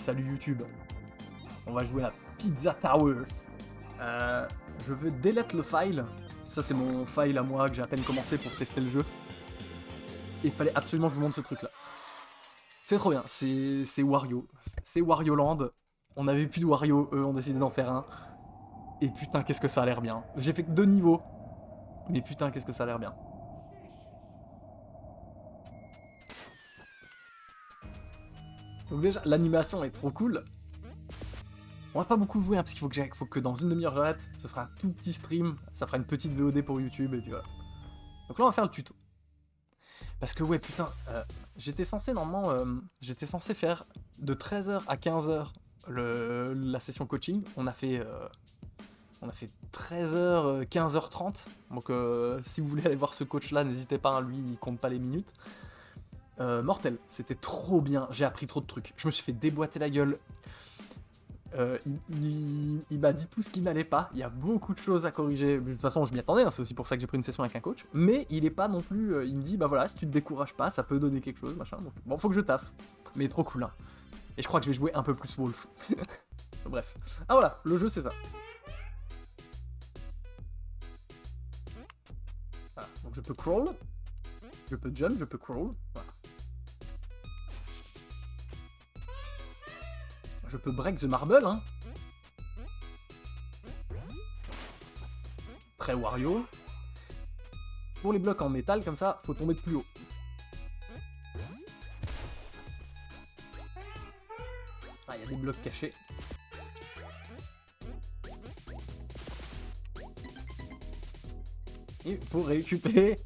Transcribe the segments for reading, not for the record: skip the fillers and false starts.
Salut YouTube. On va jouer à Pizza Tower. Je veux delete le file. Ça c'est mon file à moi que j'ai à peine commencé pour tester le jeu. Et il fallait absolument que je vous montre ce truc là. C'est trop bien, c'est Wario. C'est Wario Land. On avait plus de Wario, eux ont décidé d'en faire un. Et putain qu'est-ce que ça a l'air bien. J'ai fait que 2 niveaux. Mais putain qu'est-ce que ça a l'air bien. Donc déjà l'animation est trop cool. On va pas beaucoup jouer hein, parce qu'il faut que dans une demi-heure j'arrête. Ce sera un tout petit stream. Ça fera une petite VOD pour YouTube et puis voilà. Donc là on va faire le tuto. Parce que ouais putain, j'étais censé normalement, j'étais censé faire de 13h à 15h la session coaching. On a fait 13h, 15h30. Donc si vous voulez aller voir ce coach là, n'hésitez pas, hein, lui il compte pas les minutes. Mortel, c'était trop bien, j'ai appris trop de trucs. Je me suis fait déboîter la gueule. Il m'a dit tout ce qui n'allait pas, il y a beaucoup de choses à corriger, de toute façon je m'y attendais, hein, c'est aussi pour ça que j'ai pris une session avec un coach, mais il est pas non plus, il me dit bah voilà, si tu te décourages pas, ça peut donner quelque chose, machin, donc bon faut que je taffe, mais trop cool hein. Et je crois que je vais jouer un peu plus Wolf. Bref, ah voilà, le jeu c'est ça. Voilà, donc je peux crawl, je peux jump, je peux crawl, voilà. Je peux break the marble, hein. Très Wario. Pour les blocs en métal, comme ça, faut tomber de plus haut. Ah, il y a des blocs cachés. Il faut récupérer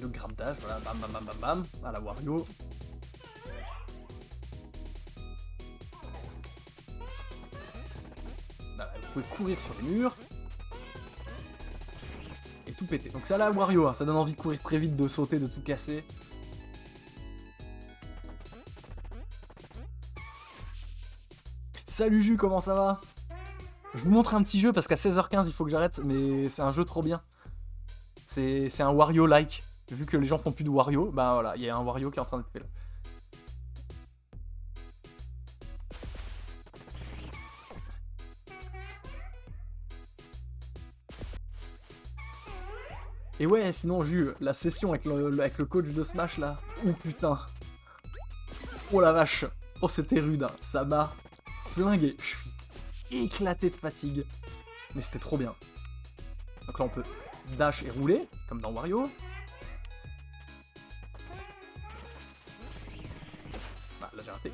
le grattage, voilà, bam bam bam bam bam, à la Wario. Vous pouvez courir sur les murs et tout péter. Donc ça là Wario, hein, ça donne envie de courir très vite, de sauter, de tout casser. Salut Jus, comment ça va? Je vous montre un petit jeu parce qu'à 16h15 il faut que j'arrête, mais c'est un jeu trop bien. C'est un Wario-like. Vu que les gens font plus de Wario, bah voilà, il y a un Wario qui est en train d'être fait là. Et ouais, sinon, Jus, la session avec le coach de Smash là. Oh putain. Oh la vache. Oh, c'était rude, hein. Ça m'a flingué. Je suis éclaté de fatigue. Mais c'était trop bien. Donc là, on peut dash et rouler, comme dans Wario. Ah, là, j'ai raté.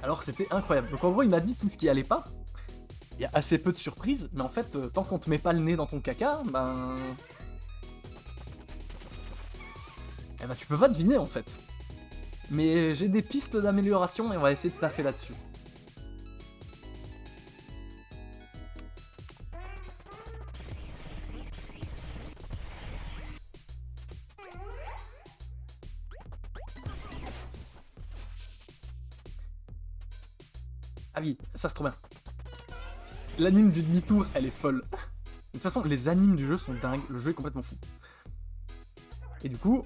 Alors c'était incroyable. Donc en gros il m'a dit tout ce qui allait pas. Il y a assez peu de surprises, mais en fait tant qu'on te met pas le nez dans ton caca, ben... Eh ben tu peux pas deviner en fait. Mais j'ai des pistes d'amélioration et on va essayer de taffer là-dessus. Ah oui, ça c'est trop bien. L'anime du demi-tour, elle est folle. De toute façon, les animes du jeu sont dingues, le jeu est complètement fou. Et du coup...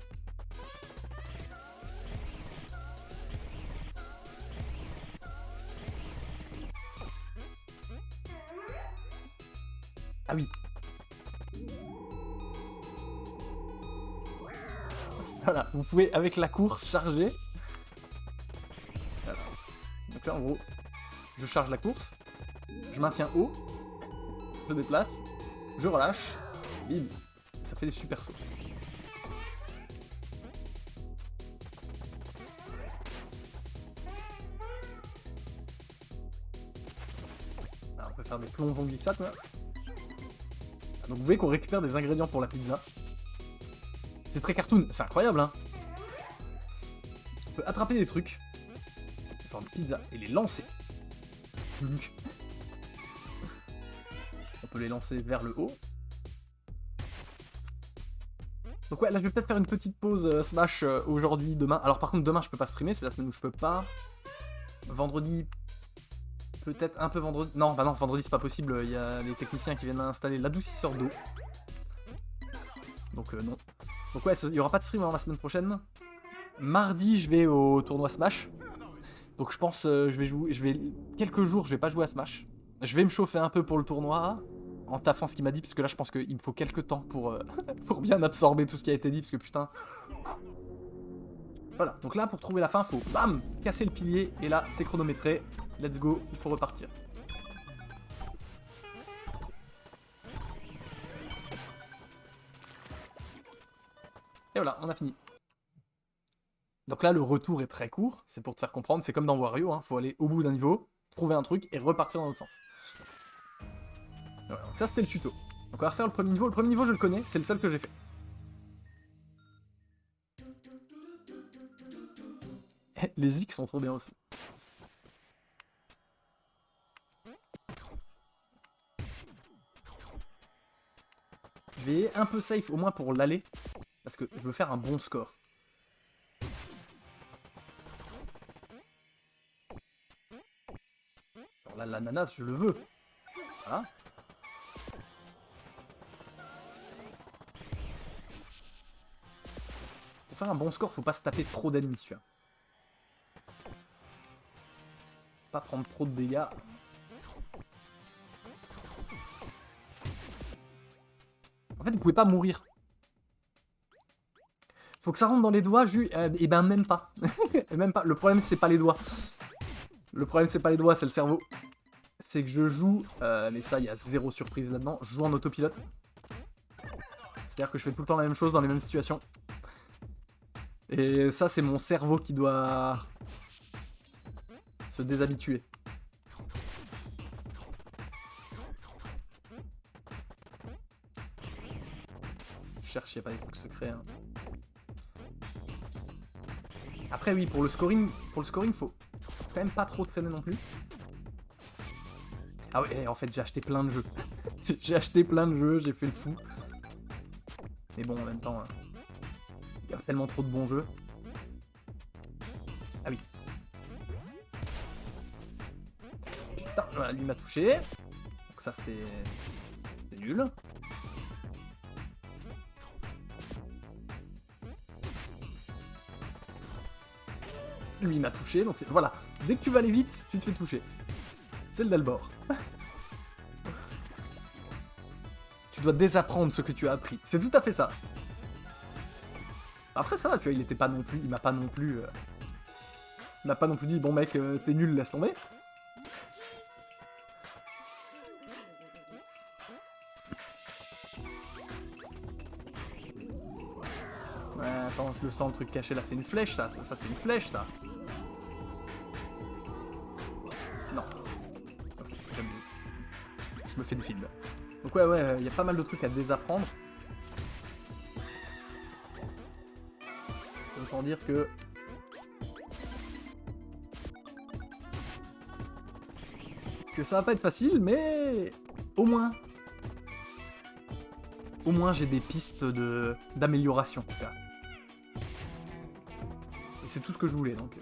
Ah oui. Voilà, vous pouvez avec la course charger. Voilà. Donc là en gros... Je charge la course, je maintiens haut, je déplace, je relâche, bim, ça fait des super sauts. Alors, on peut faire des plongeons glissades. Donc vous voyez qu'on récupère des ingrédients pour la pizza. C'est très cartoon, c'est incroyable hein. On peut attraper des trucs, genre de pizza, et les lancer. On peut les lancer vers le haut. Donc ouais, là je vais peut-être faire une petite pause Smash aujourd'hui, demain. Alors par contre demain je peux pas streamer, c'est la semaine où je peux pas. Vendredi, Peut-être un peu vendredi. Non, bah non, vendredi c'est pas possible. Il y a les techniciens qui viennent installer l'adoucisseur d'eau. Donc non. Donc ouais, il y aura pas de stream avant la semaine prochaine. Mardi, je vais au tournoi Smash. Donc je pense quelques jours, je vais pas jouer à Smash. Je vais me chauffer un peu pour le tournoi en taffant ce qu'il m'a dit, parce que là je pense qu'il me faut quelques temps pour, pour bien absorber tout ce qui a été dit, parce que putain. Voilà, donc là pour trouver la fin, faut bam, casser le pilier, et là c'est chronométré. Let's go, il faut repartir. Et voilà, on a fini. Donc là, le retour est très court, c'est pour te faire comprendre, c'est comme dans Wario, hein, faut aller au bout d'un niveau, trouver un truc et repartir dans l'autre sens. Voilà, donc ça c'était le tuto. Donc on va refaire le premier niveau. Le premier niveau je le connais, c'est le seul que j'ai fait. Les zik sont trop bien aussi. Je vais un peu safe au moins pour l'aller, parce que je veux faire un bon score. Genre là, l'ananas, je le veux. Voilà. Pour faire un bon score, faut pas se taper trop d'ennemis, tu vois. Faut pas prendre trop de dégâts. En fait, vous pouvez pas mourir. Faut que ça rentre dans les doigts, et ben même pas. Et même pas. Le problème, c'est pas les doigts. Le problème, c'est pas les doigts, c'est le cerveau. C'est que je joue, mais ça, il y a zéro surprise là-dedans, je joue en autopilote. C'est-à-dire que je fais tout le temps la même chose dans les mêmes situations. Et ça, c'est mon cerveau qui doit se déshabituer. Je cherche s'il n'y a pas des trucs secrets. Hein. Après, oui, pour le scoring, faut quand même pas trop traîner non plus. Ah ouais, en fait, j'ai acheté plein de jeux. J'ai acheté plein de jeux, j'ai fait le fou. Mais bon, en même temps, il y a tellement trop de bons jeux. Ah oui. Putain, voilà, lui m'a touché. Donc ça, c'était nul. Lui m'a touché, donc voilà. Dès que tu vas aller vite, tu te fais toucher. C'est le Dalbor. Tu dois désapprendre ce que tu as appris. C'est tout à fait ça. Après ça va, tu vois, il était pas non plus, il m'a pas non plus dit bon mec, t'es nul, laisse tomber. Ouais, attends, je le sens le truc caché là, c'est une flèche ça c'est une flèche ça. Non. Ok, j'abuse. Je me fais des films. Donc ouais, y a pas mal de trucs à désapprendre. Autant dire que... ça va pas être facile, mais... Au moins j'ai des pistes d'amélioration. Et c'est tout ce que je voulais, donc...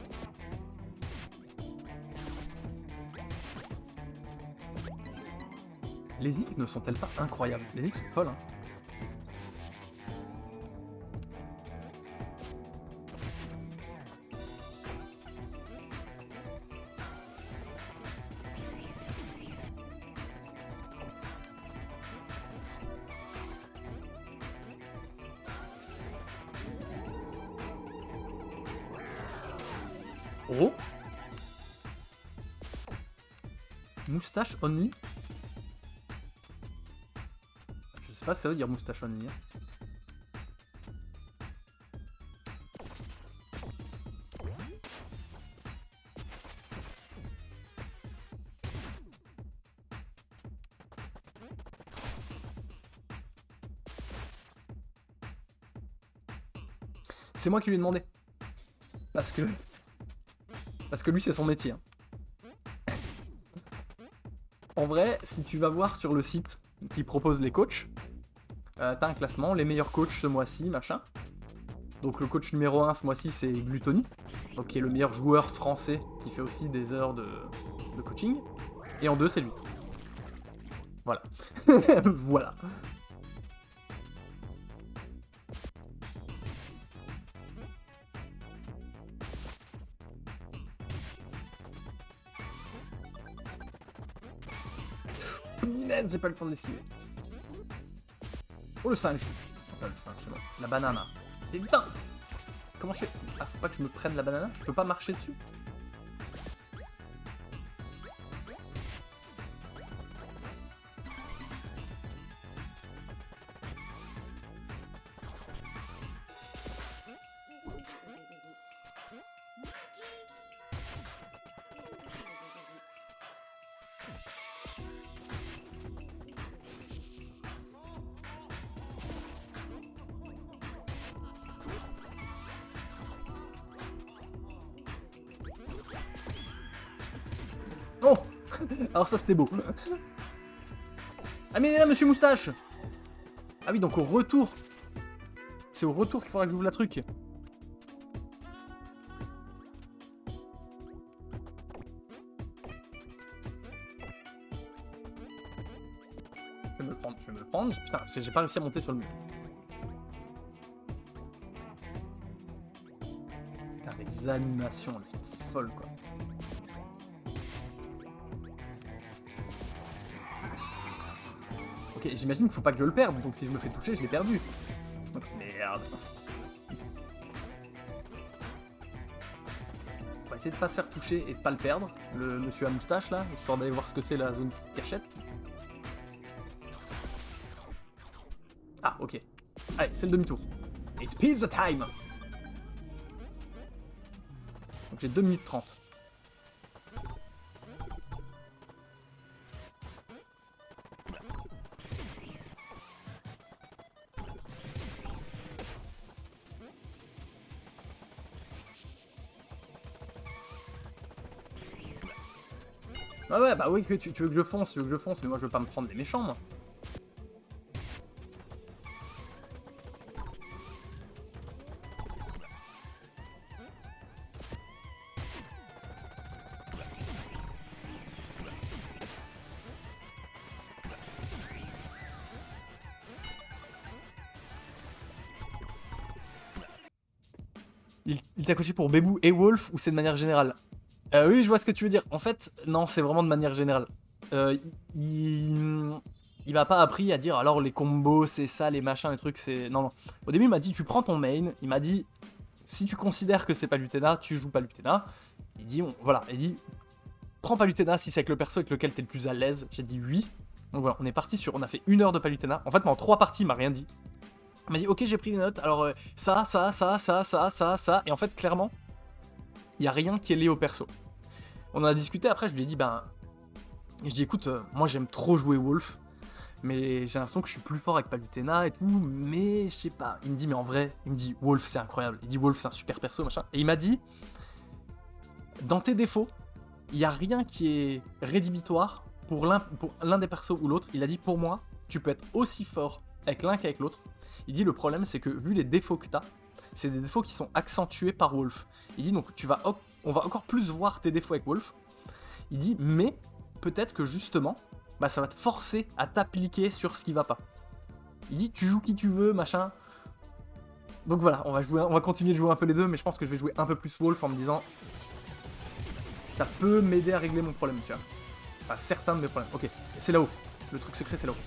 Les zik ne sont-elles pas incroyables? Les zik sont folles, hein. Oh. Moustache only. Je sais pas si ça veut dire moustache only. C'est moi qui lui ai demandé. Parce que lui, c'est son métier. Hein. En vrai, si tu vas voir sur le site qui propose les coachs, t'as un classement, les meilleurs coachs ce mois-ci, machin. Donc le coach numéro 1 ce mois-ci, c'est Gluttony, donc qui est le meilleur joueur français qui fait aussi des heures de coaching. Et en 2, c'est lui. Voilà. Voilà. Punaise, j'ai pas le temps de l'esquiver. Oh, le singe. Enfin, le singe, c'est bon. La banane. Et putain! Comment je fais? Ah, faut pas que je me prenne la banane? Je peux pas marcher dessus? Oh! Alors ça c'était beau. Ah mais là, monsieur Moustache! Ah oui, donc au retour. C'est au retour qu'il faudra que j'ouvre la truc. Je vais me le prendre, je vais me le prendre. Putain, j'ai pas réussi à monter sur le mur. Putain, les animations, elles sont folles quoi. Ok, j'imagine qu'il faut pas que je le perde, donc si je me fais toucher, je l'ai perdu. Oh, merde. On va essayer de pas se faire toucher et de pas le perdre, le monsieur à moustache là, histoire d'aller voir ce que c'est la zone cachette. Ah, ok. Allez, c'est le demi-tour. It's pizza time! Donc j'ai 2 minutes 30. Ah ouais, bah oui, que tu veux que je fonce, mais moi je veux pas me prendre des méchants, moi. Il t'a coaché pour Bébou et Wolf ou c'est de manière générale? Oui, je vois ce que tu veux dire. En fait, non, c'est vraiment de manière générale. Il m'a pas appris à dire alors les combos, c'est ça, les machins, les trucs, c'est. Non, non. Au début, il m'a dit tu prends ton main. Il m'a dit si tu considères que c'est pas Palutena, tu joues pas Palutena. Il dit voilà, il dit prends Palutena si c'est avec le perso avec lequel t'es le plus à l'aise. J'ai dit oui. Donc voilà, on est parti sur. On a fait 1 heure de Palutena. En fait, mais en 3 parties, il m'a rien dit. Il m'a dit ok, j'ai pris une note. Alors ça. Et en fait, clairement, il y a rien qui est lié au perso. On en a discuté après, je lui ai dit je dis écoute, moi j'aime trop jouer Wolf, mais j'ai l'impression que je suis plus fort avec Palutena et tout, mais je sais pas. Il me dit mais en vrai, il me dit Wolf c'est incroyable, il dit Wolf c'est un super perso machin. Et il m'a dit dans tes défauts, il y a rien qui est rédhibitoire pour l'un des persos ou l'autre. Il a dit pour moi, tu peux être aussi fort avec l'un qu'avec l'autre. Il dit le problème c'est que vu les défauts que t'as, c'est des défauts qui sont accentués par Wolf. Il dit donc on va encore plus voir tes défauts avec Wolf. Il dit mais peut-être que justement ça va te forcer à t'appliquer sur ce qui va pas. Il dit tu joues qui tu veux machin. Donc voilà, on va continuer de jouer un peu les deux, mais je pense que je vais jouer un peu plus Wolf en me disant ça peut m'aider à régler mon problème, tu vois. Enfin certains de mes problèmes. Ok, c'est là-haut. Le truc secret c'est là-haut.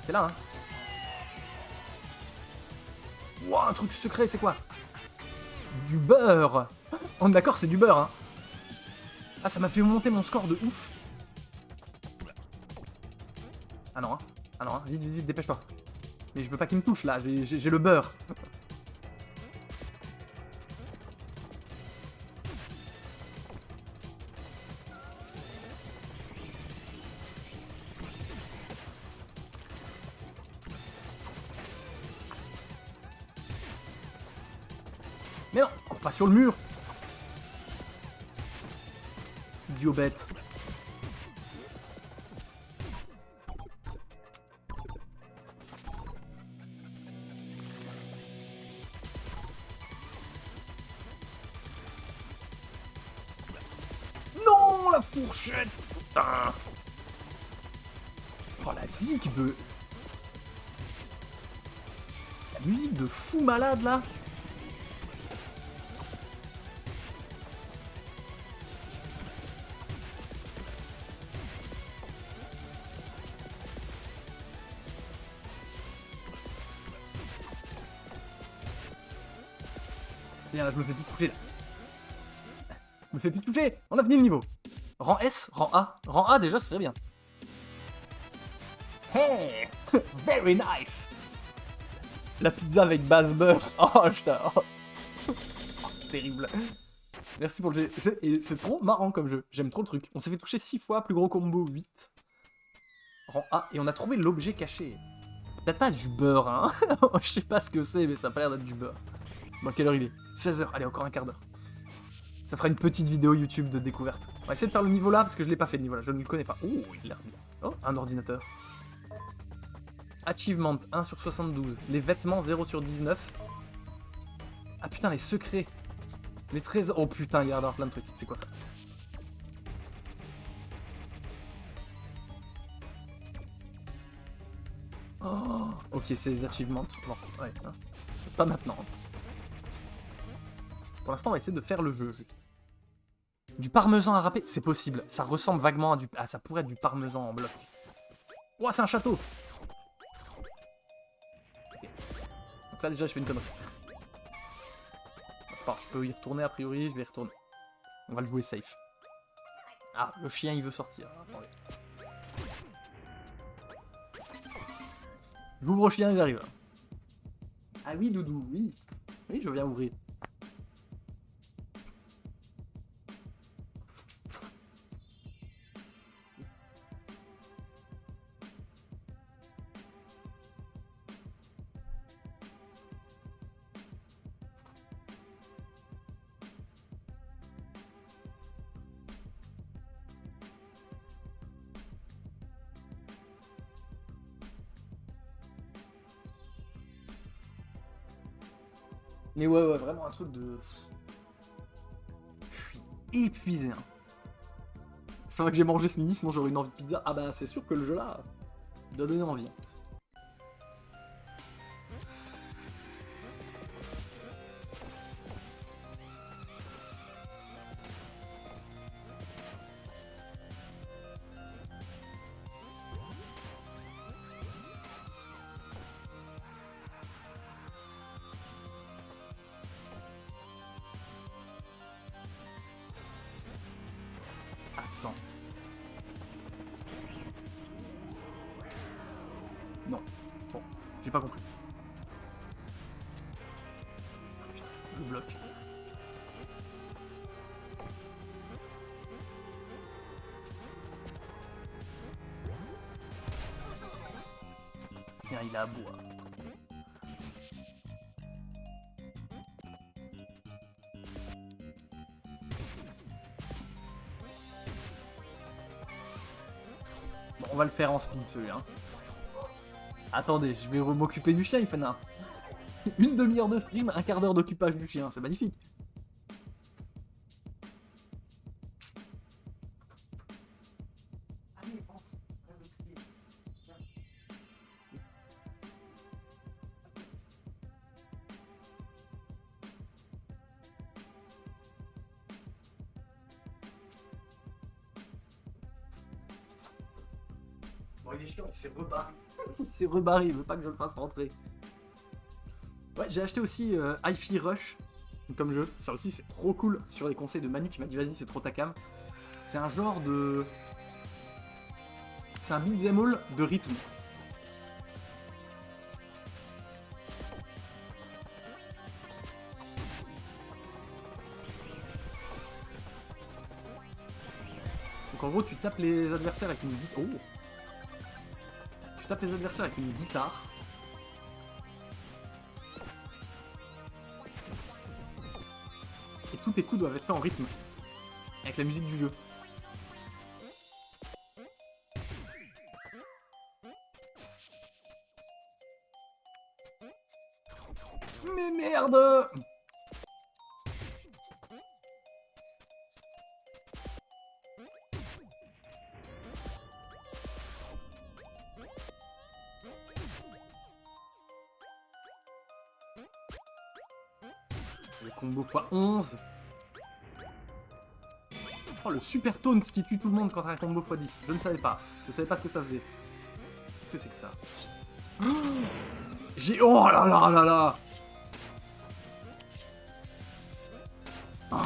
C'est là hein. Wow, un truc secret, c'est quoi? Du beurre. On est d'accord, c'est du beurre, hein. Ah, ça m'a fait monter mon score de ouf. Ah non, hein. Ah non, hein. Vite, vite, vite, dépêche-toi. Mais je veux pas qu'il me touche, là. J'ai le beurre. Mais non, cours pas sur le mur. Idiot bête. ma fourchette. Putain. Oh la zik de... La musique de fou malade là. C'est bien là, je me fais plus toucher là. Je me fais plus toucher. On a fini le niveau. Rang S, rang A. Rang A déjà, c'est très bien. Hey, very nice. La pizza avec base beurre. Oh putain. Oh. Oh, c'est terrible. Merci pour le jeu. C'est trop marrant comme jeu. J'aime trop le truc. On s'est fait toucher 6 fois, plus gros combo 8. Rang A. Et on a trouvé l'objet caché. C'est peut-être pas du beurre, hein. Je sais pas ce que c'est, mais ça a pas l'air d'être du beurre. Bon, quelle heure il est? 16h. Allez, encore un quart d'heure. Ça fera une petite vidéo YouTube de découverte. On va essayer de faire le niveau là, parce que je l'ai pas fait le niveau là. Je ne le connais pas. Oh, il a l'air bien. Oh, un ordinateur. Achievement 1 sur 72. Les vêtements 0 sur 19. Ah putain, les secrets. Les trésors. Oh putain, il y a plein de trucs. C'est quoi ça? Oh, ok, c'est les achievements. Bon, ouais, hein. Pas maintenant. Pour l'instant, on va essayer de faire le jeu. Juste. Du parmesan à râper, c'est possible. Ça ressemble vaguement à du... Ah, ça pourrait être du parmesan en bloc. Oh, c'est un château. Okay. Donc là, déjà, je fais une connerie. C'est pas grave, je peux y retourner a priori, je vais y retourner. On va le jouer safe. Ah, le chien, il veut sortir. Attendez. J'ouvre au chien, il arrive. Ah oui, Doudou, oui. Oui, je viens ouvrir. Mais ouais, vraiment un truc de... Je suis épuisé, hein. C'est vrai que j'ai mangé ce midi, sinon j'aurais une envie de pizza. Ah bah c'est sûr que le jeu là, doit donner envie. Attends. Non. Bon, j'ai pas compris. Putain, le bloc. Tiens, il a à boire. Bon, on va le faire en speed celui-là. Hein. Attendez, je vais m'occuper du chien, il fait une demi-heure de stream, un quart d'heure d'occupage du chien, c'est magnifique. Bon, il est chiant, il s'est rebarré. Il s'est rebarré, il veut pas que je le fasse rentrer. Ouais, j'ai acheté aussi Hi-Fi Rush comme jeu. Ça aussi, c'est trop cool. Sur les conseils de Manu qui m'a dit, vas-y, c'est trop ta cam. C'est un genre de... C'est un beat'em all de rythme. Donc en gros, tu tapes les adversaires avec une guitare. Oh. Tu tapes les adversaires avec une guitare. Et tous tes coups doivent être faits en rythme. Avec la musique du jeu. Mais merde! Le combo x11. Oh, le super taunt qui tue tout le monde quand t'as un combo x10. Je ne savais pas. Je savais pas ce que ça faisait. Qu'est-ce que c'est que ça? J'ai... Oh là là là là.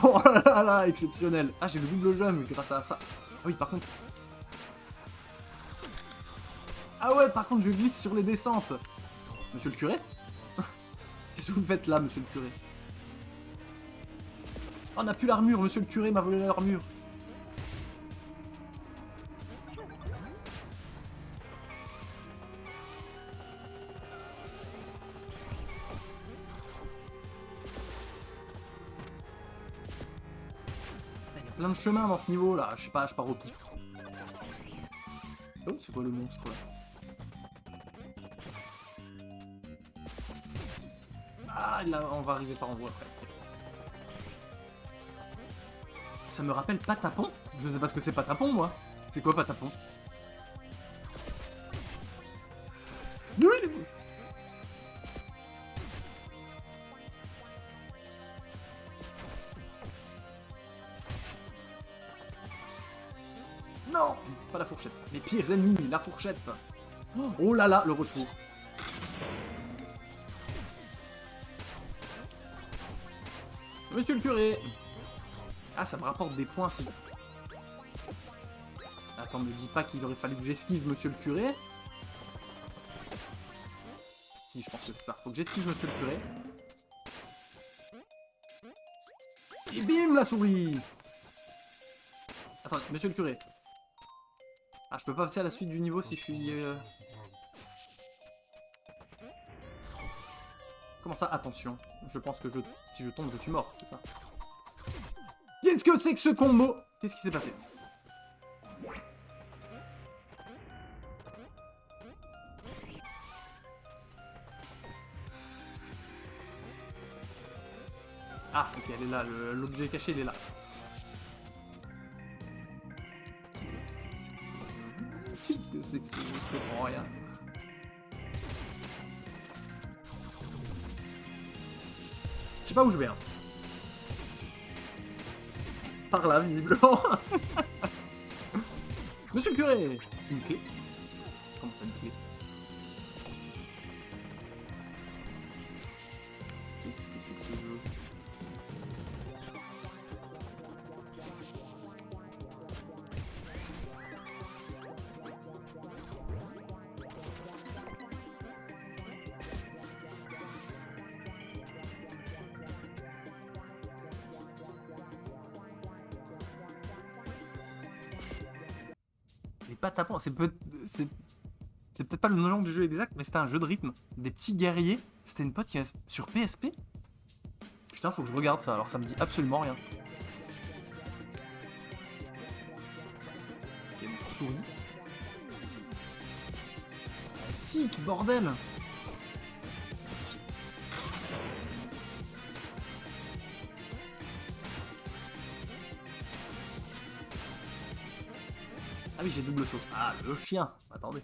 Oh là là, exceptionnel. Ah, j'ai le double jump grâce à ça. Ah oui, par contre... Ah ouais, par contre, je glisse sur les descentes. Monsieur le curé? Qu'est-ce que vous faites là, monsieur le curé? Oh, on n'a plus l'armure, monsieur le curé m'a volé l'armure. Il y a plein de chemins dans ce niveau là, je sais pas, je pars au pif. Oh, c'est quoi le monstre là? Ah, là, on va arriver par en voie après. Ça me rappelle Patapon? Je sais pas ce que c'est Patapon, moi. C'est quoi Patapon? Oui. Non, pas la fourchette. Les pires ennemis, la fourchette. Oh là là, le retour. Monsieur le curé. Ah, ça me rapporte des points si... Attends, me dis pas qu'il aurait fallu que j'esquive monsieur le curé. Si, je pense que c'est ça. Faut que j'esquive monsieur le curé. Et bim, la souris. Attends, monsieur le curé. Ah, je peux pas passer à la suite du niveau si je suis... Comment ça? Attention. Je pense que si je tombe, je suis mort, c'est ça. Qu'est-ce que c'est que ce combo? Qu'est-ce qui s'est passé? Ah, ok, elle est là. L'objet caché, il est là. Qu'est-ce que c'est que ce jeu? Je comprends rien. Je sais pas où je vais, hein. Par là, visiblement. Monsieur le curé. Une clé? Comment ça, une clé? Qu'est-ce que c'est que ce jeu? Patapon, c'est peut-être pas le nom du jeu exact, mais c'était un jeu de rythme. Des petits guerriers. C'était une pote qui a... sur PSP. Putain, faut que je regarde ça, alors ça me dit absolument rien. Ok, mon souris. Si, quel bordel! Ah oui, j'ai double saut. Ah, le chien. Attendez.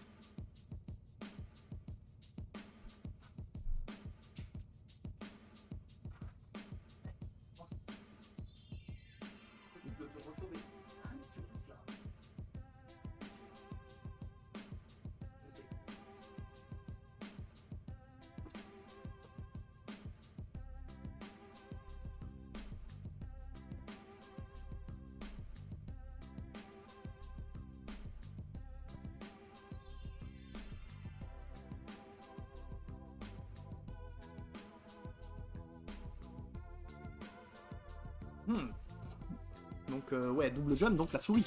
Donc, ouais, double jump, donc la souris.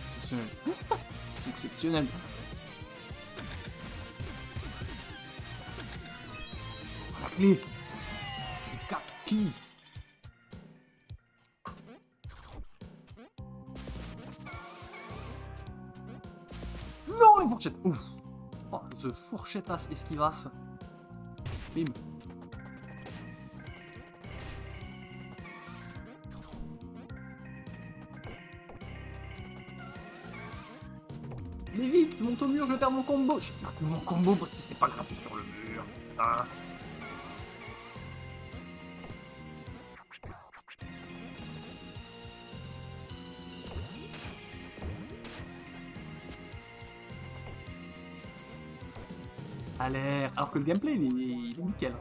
Exceptionnel. C'est exceptionnel. La clé. Le cap qui. Non, les fourchettes. Ouf. Oh, the fourchettasse esquivasse. Bim. Mais vite, monte au mur, je vais perdre mon combo. J'ai perdu mon combo parce que c'était pas grimpé sur le mur. Putain. A l'air. Alors que le gameplay, il est nickel.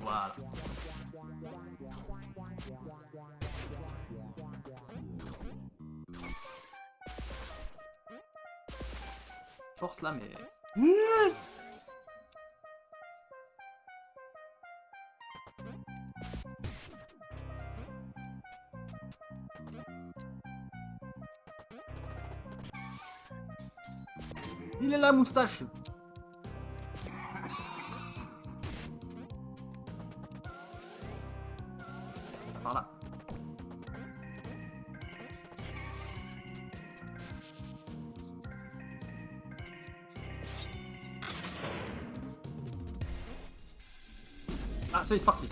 Voilà. Porte là, mais... Il est là, moustache. C'est par là. Ah, ça y est, c'est parti.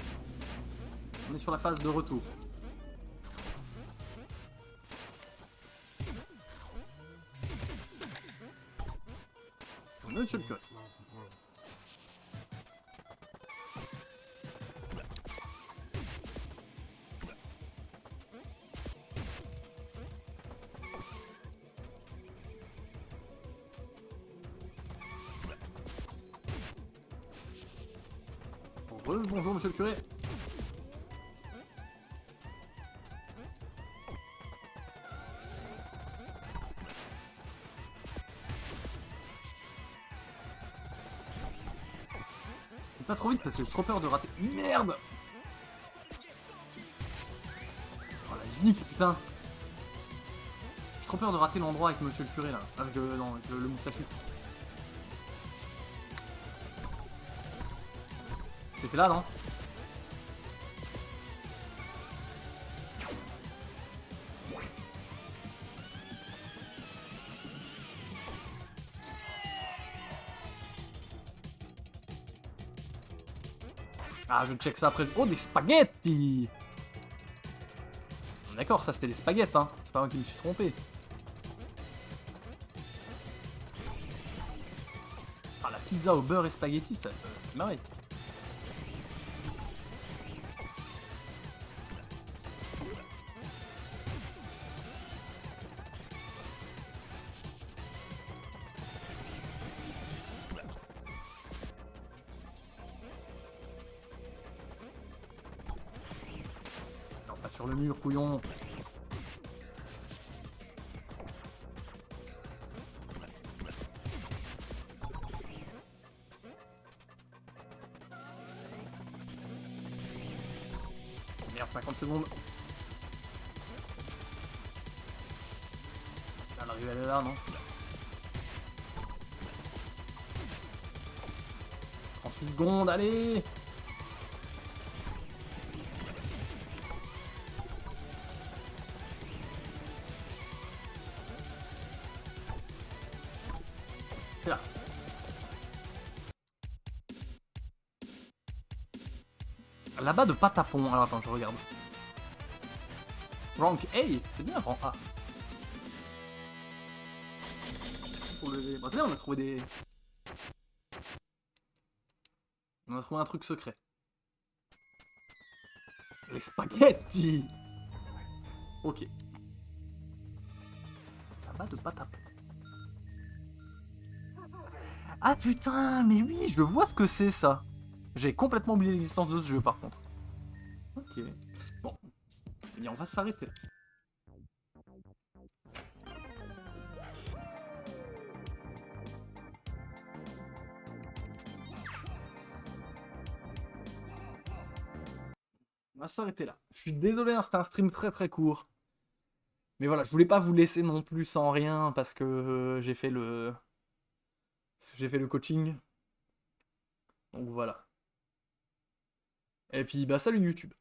On est sur la phase de retour. Monsieur le code. Bonjour monsieur le curé. Pas trop vite parce que j'ai trop peur de rater. Merde. Oh la znique, putain. J'ai trop peur de rater l'endroit avec monsieur le curé là. Avec le, non, avec le moustachiste. C'était là, non? Ah, je check ça après. Oh, des spaghettis! D'accord, ça c'était des spaghettis, hein. C'est pas moi qui me suis trompé. Ah, la pizza au beurre et spaghetti, ça fait marrer. Non, pas sur le mur, couillon. Merde, 50 secondes. Là, l'arrivée elle est là, non? 38 secondes, allez! C'est là. Là-bas de Patapon. Alors attends, je regarde. Rank A, c'est bien rang A. Pour le... Bon, c'est bien, on a trouvé des... On a trouvé un truc secret. Les spaghettis. Ok. Là-bas de Patapon. Ah putain, mais oui, je vois ce que c'est ça. J'ai complètement oublié l'existence de ce jeu par contre. Ok. Bon. Eh bien, on va s'arrêter là. On va s'arrêter là. Je suis désolé, hein, c'était un stream très très court. Mais voilà, je voulais pas vous laisser non plus sans rien parce que j'ai fait le... J'ai fait le coaching. Donc voilà. Et puis bah salut YouTube.